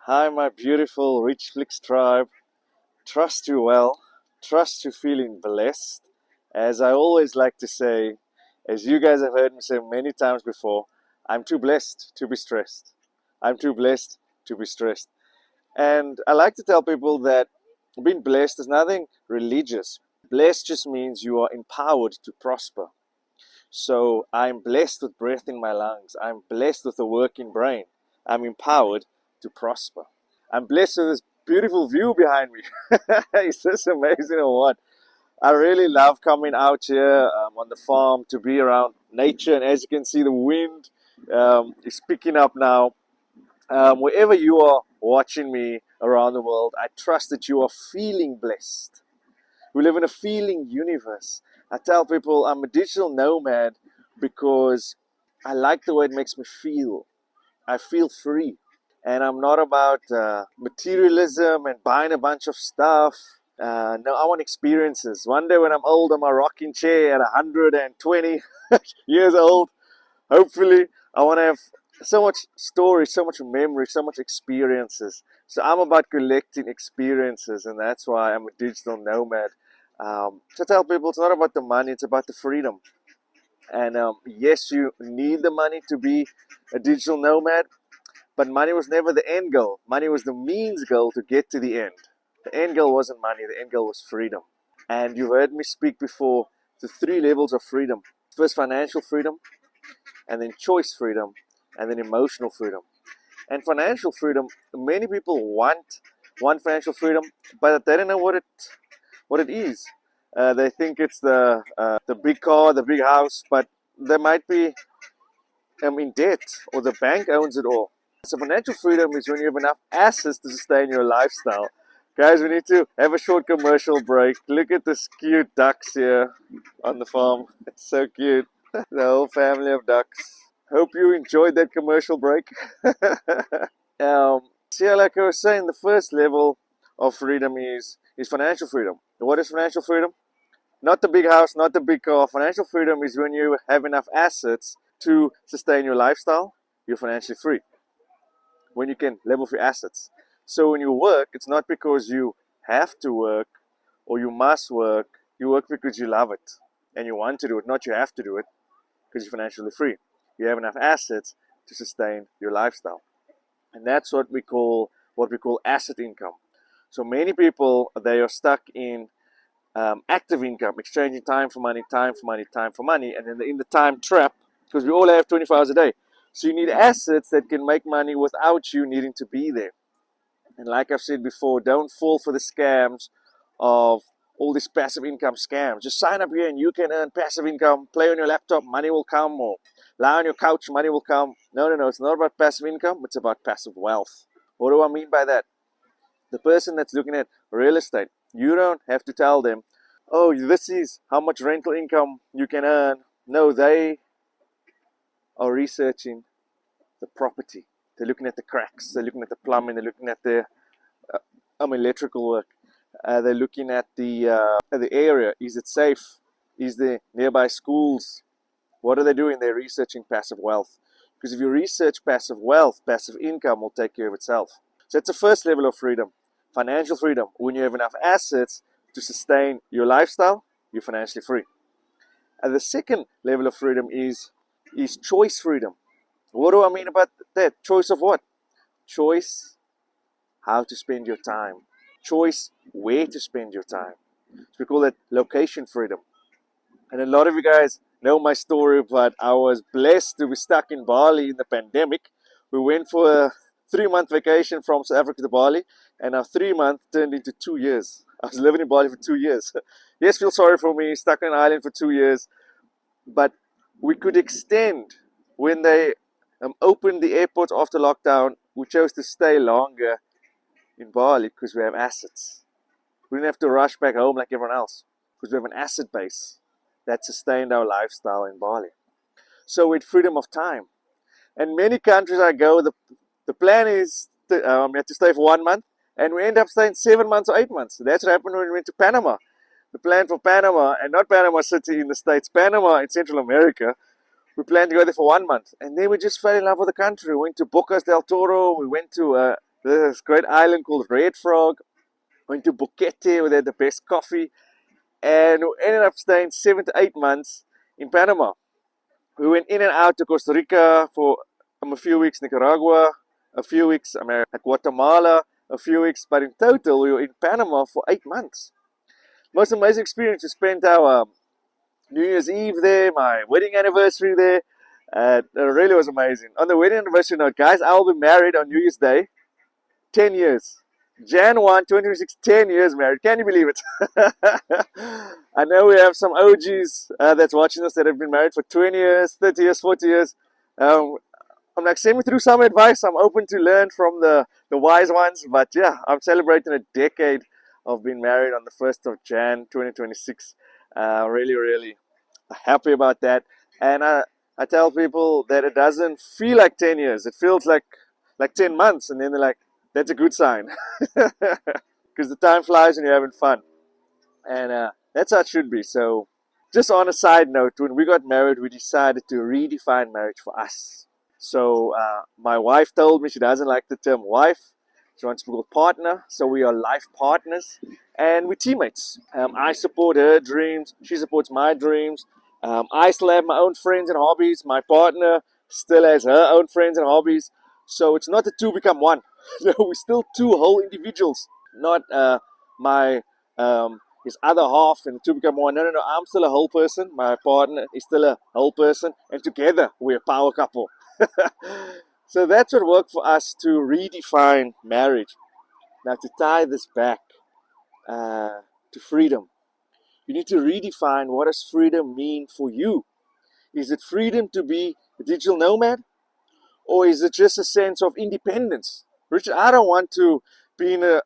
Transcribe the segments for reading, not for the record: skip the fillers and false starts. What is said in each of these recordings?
Hi, my beautiful Richflix tribe. Trust you well. Trust you feeling blessed. As I always like to say, as you guys have heard me say many times before, I'm too blessed to be stressed. I'm too blessed to be stressed. And I like to tell people that being blessed is nothing religious. Blessed just means you are empowered to prosper. So I'm blessed with breath in my lungs. I'm blessed with a working brain. I'm empowered to prosper. I'm blessed with this beautiful view behind me. Is this amazing or what? I really love coming out here on the farm to be around nature. And as you can see, the wind is picking up now. Wherever you are watching me around the world, I trust that you are feeling blessed. We live in a feeling universe. I tell people I'm a digital nomad because I like the way it makes me feel. I feel free. And I'm not about materialism and buying a bunch of stuff. No, I want experiences. One day when I'm old on my rocking chair at 120 years old, hopefully, I want to have so much story, so much memory, so much experiences. So I'm about collecting experiences, and that's why I'm a digital nomad. To tell people it's not about the money, it's about the freedom. And yes, you need the money to be a digital nomad, but money was never the end goal. Money was the means goal to get to the end. The end goal wasn't money, the end goal was freedom. And you've heard me speak before the three levels of freedom. First, financial freedom, and then choice freedom, and then emotional freedom. And financial freedom, many people want financial freedom, but they don't know what it is. They think it's the big car, the big house, but they might be in debt, or the bank owns it all. So financial freedom is when you have enough assets to sustain your lifestyle. Guys, we need to have a short commercial break. Look at this cute ducks here on the farm. It's so cute. The whole family of ducks. Hope you enjoyed that commercial break. So yeah, like I was saying, the first level of freedom is financial freedom. What is financial freedom? Not the big house, not the big car. Financial freedom is when you have enough assets to sustain your lifestyle. You're financially free. When you can level off your assets. So when you work, it's not because you have to work or you must work. You work because you love it and you want to do it, not you have to do it, because you're financially free. You have enough assets to sustain your lifestyle. And that's what we call asset income. So many people, they are stuck in active income, exchanging time for money, time for money, time for money, and then in the time trap, because we all have 24 hours a day. So you need assets that can make money without you needing to be there. And like I've said before, don't fall for the scams of all these passive income scams. Just sign up here and you can earn passive income. Play on your laptop, money will come. Or lie on your couch, money will come. No. It's not about passive income. It's about passive wealth. What do I mean by that? The person that's looking at real estate, you don't have to tell them, oh, this is how much rental income you can earn. No, they are researching the property. They're looking at the cracks. They're looking at the plumbing. They're looking at the electrical work. They're looking at the area. Is it safe? Is there nearby schools? What are they doing? They're researching passive wealth. Because if you research passive wealth, passive income will take care of itself. So it's the first level of freedom. Financial freedom. When you have enough assets to sustain your lifestyle, you're financially free. And the second level of freedom is choice freedom. What do I mean about that? Choice of what? Choice how to spend your time. Choice where to spend your time. So we call it location freedom. And a lot of you guys know my story, but I was blessed to be stuck in Bali in the pandemic. We went for a 3-month vacation from South Africa to Bali, and our 3 month turned into 2 years. I was living in Bali for 2 years. Yes, feel sorry for me, stuck on an island for 2 years, but we could extend. When they opened the airports after lockdown, we chose to stay longer in Bali because we have assets. We didn't have to rush back home like everyone else because we have an asset base that sustained our lifestyle in Bali. So we had freedom of time. And many countries I go, the plan is we have to stay for 1 month, and we end up staying 7 months or 8 months. That's what happened when we went to Panama. The plan for Panama, and not Panama City in the States, Panama in Central America, we planned to go there for 1 month. And then we just fell in love with the country. We went to Bocas del Toro, we went to this great island called Red Frog. Went to Boquete where they had the best coffee, and we ended up staying 7 to 8 months in Panama. We went in and out to Costa Rica for a few weeks, Nicaragua, a few weeks, Guatemala, a few weeks, but in total we were in Panama for 8 months. Most amazing experience. We spent our New Year's Eve there, my wedding anniversary there. It really was amazing. On the wedding anniversary note, guys, I will be married on New Year's Day. 10 years. Jan 1, 2026, 10 years married. Can you believe it? I know we have some OGs that's watching us that have been married for 20 years, 30 years, 40 years. I'm like, send me through some advice. I'm open to learn from the wise ones. But yeah, I'm celebrating a decade of being married on the 1st of Jan 2026. Really, really happy about that. And I tell people that it doesn't feel like 10 years. It feels like 10 months. And then they're like, that's a good sign. Because the time flies and you're having fun. And that's how it should be. So just on a side note, when we got married, we decided to redefine marriage for us. So my wife told me she doesn't like the term wife. She wants to be called partner. So we are life partners and we're teammates. I support her dreams. She supports my dreams. I still have my own friends and hobbies. My partner still has her own friends and hobbies. So it's not the two become one. No, we're still two whole individuals. Not my his other half and the two become one. No, no, no. I'm still a whole person. My partner is still a whole person. And together we're a power couple. So that's what worked for us to redefine marriage. Now, to tie this back to freedom, you need to redefine what does freedom mean for you. Is it freedom to be a digital nomad, or is it just a sense of independence? Richard, I don't want to be in a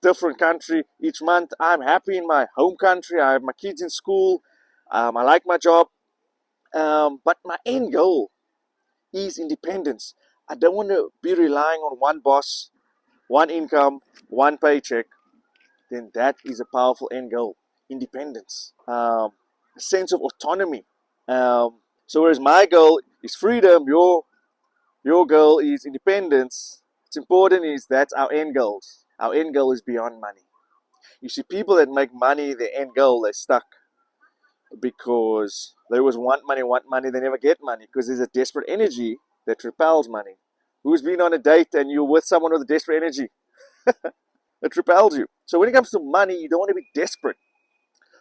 different country each month. I'm happy in my home country. I have my kids in school. I like my job, but my end goal is independence. I don't want to be relying on one boss, one income, one paycheck. Then that is a powerful end goal. Independence. A sense of autonomy. So whereas my goal is freedom, your goal is independence. What's important is that's our end goals. Our end goal is beyond money. You see, people that make money their end goal, they're stuck. Because they always want money, they never get money because there's a desperate energy that repels money. Who's been on a date and you're with someone with a desperate energy? It repels you. So when it comes to money, you don't want to be desperate.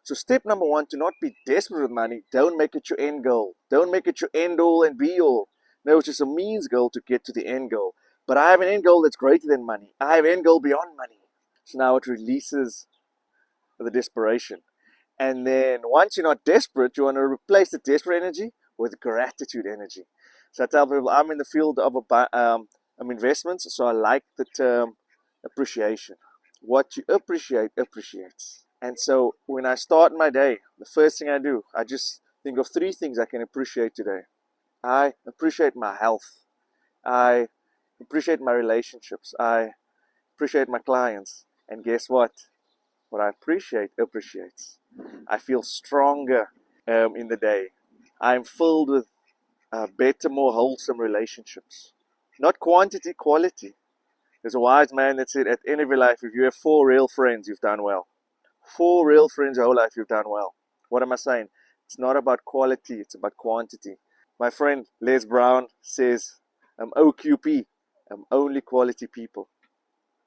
So step number one, to not be desperate with money, don't make it your end goal. Don't make it your end all and be all. No, it's just a means goal to get to the end goal. But I have an end goal that's greater than money. I have an end goal beyond money. So now it releases the desperation. And then once you're not desperate, you want to replace the desperate energy with gratitude energy. So I tell people I'm in the field of investments, so I like the term appreciation. What you appreciate appreciates. And so when I start my day, the first thing I do, I just think of 3 things I can appreciate today. I appreciate my health. I appreciate my relationships. I appreciate my clients. And guess what? What I appreciate appreciates. I feel stronger in the day. I'm filled with better, more wholesome relationships. Not quantity, quality. There's a wise man that said at the end of your life, if you have 4 real friends, you've done well. 4 real friends your whole life, you've done well. What am I saying? It's not about quality, it's about quantity. My friend Les Brown says, OQP, only quality people.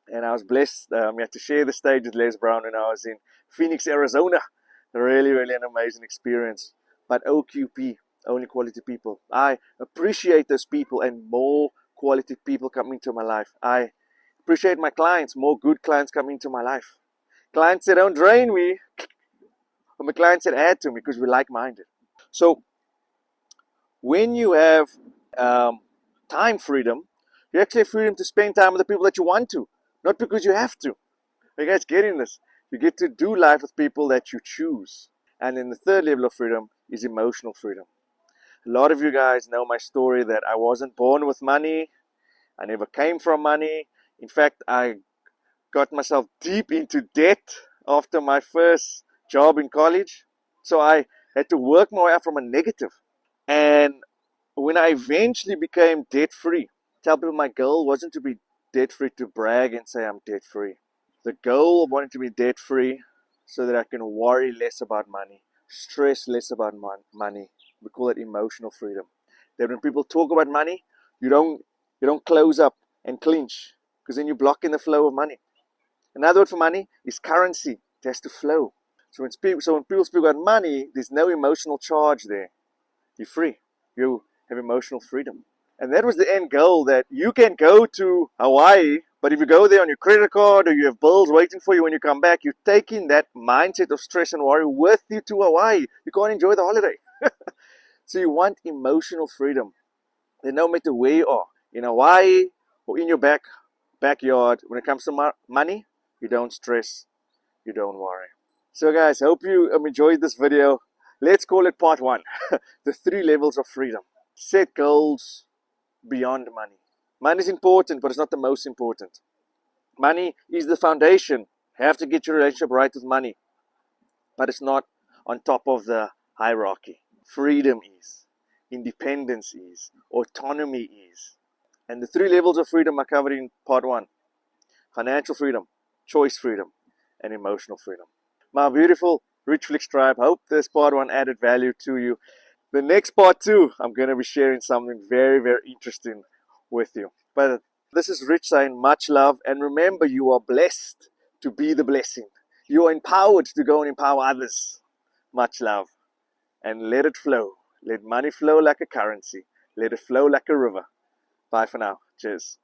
And I was blessed to share the stage with Les Brown when I was in Phoenix, Arizona. Really, really an amazing experience. But OQP, only quality people. I appreciate those people and more quality people come into my life. I appreciate my clients, more good clients come into my life. Clients that don't drain me, or my clients that add to me because we're like-minded. So when you have time freedom, you actually have freedom to spend time with the people that you want to, not because you have to. Are you guys getting this? You get to do life with people that you choose. And then the third level of freedom is emotional freedom. A lot of you guys know my story that I wasn't born with money. I never came from money. In fact, I got myself deep into debt after my first job in college. So I had to work my way up from a negative. And when I eventually became debt free, tell people my goal wasn't to be debt free to brag and say I'm debt free. The goal of wanting to be debt free so that I can worry less about money, stress less about money. We call it emotional freedom. That when people talk about money, you don't close up and clinch, because then you're blocking the flow of money. Another word for money is currency. It has to flow. So when people speak about money, there's no emotional charge there. You're free. You have emotional freedom. And that was the end goal, that you can go to Hawaii, but if you go there on your credit card or you have bills waiting for you when you come back, you're taking that mindset of stress and worry with you to Hawaii. You can't enjoy the holiday. So you want emotional freedom. That no matter where you are, in Hawaii or in your backyard, when it comes to money, you don't stress, you don't worry. So guys, I hope you enjoyed this video. Let's call it part 1. The 3 levels of freedom. Set goals beyond money. Money is important, but it's not the most important. Money is the foundation. You have to get your relationship right with money, but it's not on top of the hierarchy. Freedom is, independence is, autonomy is. And the 3 levels of freedom are covered in part 1. Financial freedom, choice freedom, and emotional freedom. My beautiful Richflix tribe, hope this part 1 added value to you. The next part 2, I'm going to be sharing something very, very interesting with you. But this is Rich saying much love, and remember, you are blessed to be the blessing. You are empowered to go and empower others. Much love. And let it flow. Let money flow like a currency. Let it flow like a river. Bye for now. Cheers.